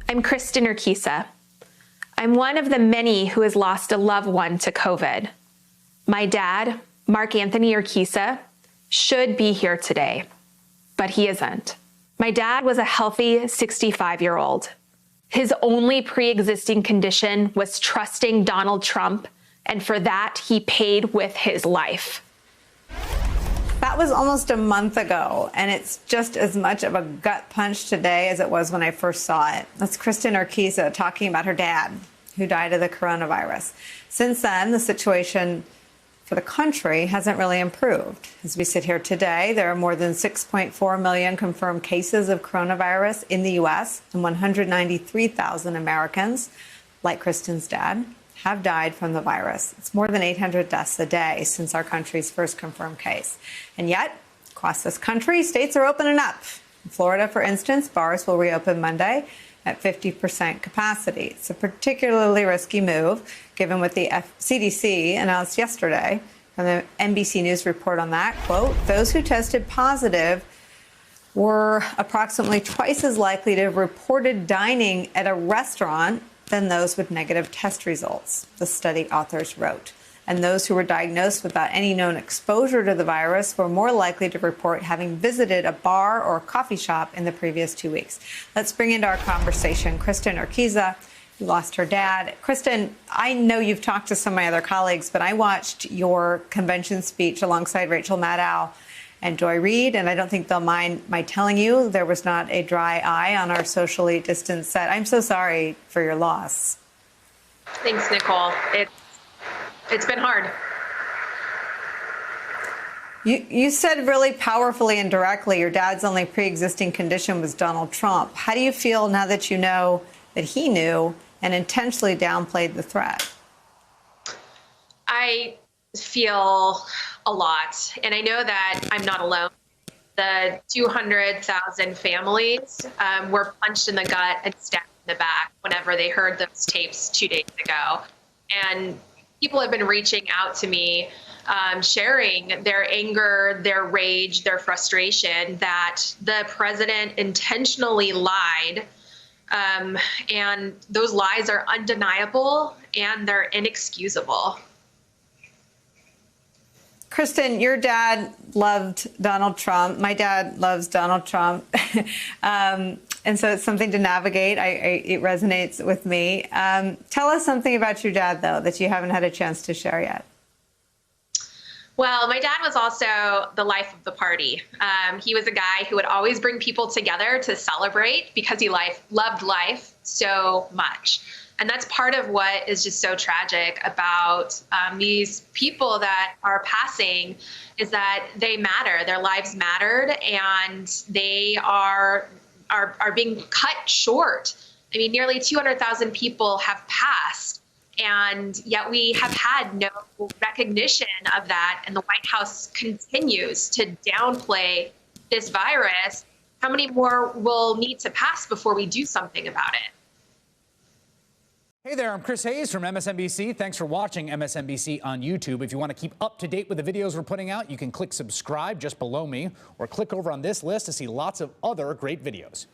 I'm Kristen Urquiza. I'm one of the many who has lost a loved one to COVID. My dad, Mark Anthony Urquiza, should be here today, but he isn't. My dad was a healthy 65-year-old. His only pre-existing condition was trusting Donald Trump, and for that, he paid with his life. That was almost a month ago, and it's just as much of a gut punch today as it was when I first saw it. That's Kristen Urquiza talking about her dad, who died of the coronavirus. Since then, the situation for the country hasn't really improved. As we sit here today, there are more than 6.4 million confirmed cases of coronavirus in the U.S., and 193,000 Americans, like Kristen's dad, have died from the virus. It's more than 800 deaths a day since our country's first confirmed case. And yet, across this country, states are opening up. In Florida, for instance, bars will reopen Monday at 50% capacity. It's a particularly risky move, given what the CDC announced yesterday. And the NBC News report on that, quote, those who tested positive were approximately twice as likely to have reported dining at a restaurant than those with negative test results, the study authors wrote. And those who were diagnosed without any known exposure to the virus were more likely to report having visited a bar or a coffee shop in the previous 2 weeks. Let's bring into our conversation Kristen Urquiza, who lost her dad. Kristen, I know you've talked to some of my other colleagues, but I watched your convention speech alongside Rachel Maddow and Joy Reid, and I don't think they'll mind my telling you there was not a dry eye on our socially distanced set. I'm so sorry for your loss. Thanks, Nicole. It's been hard. You said really powerfully and directly your dad's only pre-existing condition was Donald Trump. How do you feel now that you know that he knew and intentionally downplayed the threat? I feel a lot, and I know that I'm not alone. The 200,000 families were punched in the gut and stabbed in the back whenever they heard those tapes 2 days ago. And people have been reaching out to me, sharing their anger, their rage, their frustration that the president intentionally lied. And those lies are undeniable and they're inexcusable. Kristen, your dad loved Donald Trump. My dad loves Donald Trump. And so it's something to navigate. It resonates with me. Tell us something about your dad, though, that you haven't had a chance to share yet. Well, my dad was also the life of the party. He was a guy who would always bring people together to celebrate because he loved life so much. And that's part of what is just so tragic about these people that are passing is that they matter. Their lives mattered, and they are being cut short. I mean, nearly 200,000 people have passed, and yet we have had no recognition of that. And the White House continues to downplay this virus. How many more will need to pass before we do something about it? Hey there, I'm Chris Hayes from MSNBC. Thanks for watching MSNBC on YouTube. If you want to keep up to date with the videos we're putting out, you can click subscribe just below me or click over on this list to see lots of other great videos.